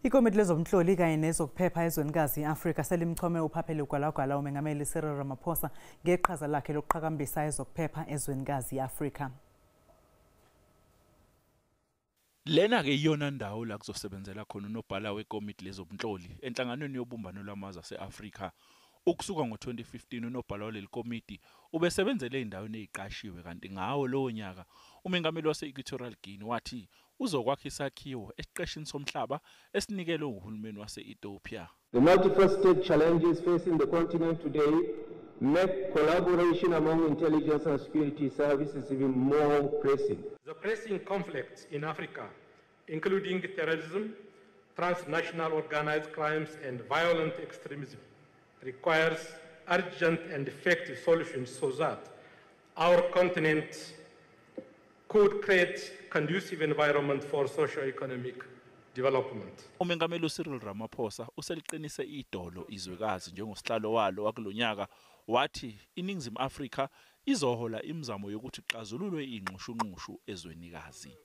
Ikomiti lezomhloli kanye nezokuphepha ezwenikazi i-Afrika selimchome uphapheli ugwalagwala uMengameli Cyril Ramaphosa ngeqhaza lakhe lokuqhakambisa ezokuphepha ezwenikazi i-Afrika. Lena ke iyona ndawo la kuzosebenzela khona unobhala wekomiti lezomhloli enhlanganweni yobumbano lwamazwe ase-Afrika. Ukusuka ngo-2015 unobhala waleli komiti ubesebenzele endaweni eziqashiwe kanti ngawo lowo nyaka uMengameli wase-Equatorial Guinea wathi uzokwakha isakhiwo esiqeshini somhlaba esinikelwe uhulumeni wase-Ethiopia. The multifaceted challenges facing the continent today make collaboration among intelligence and security services even more pressing. The pressing conflicts in Africa, including terrorism, transnational organized crimes and violent extremism, requires urgent and effective solutions so that our continent could create conducive environment for socio-economic development. uMengameli Cyril Ramaphosa useliqinise idolo izwekazi njengosihlalo walo wakulonyaka wathi iNingizimu Afrika izohola imizamo yokuthi xazululwe ingxushunqushu ezwenikazi.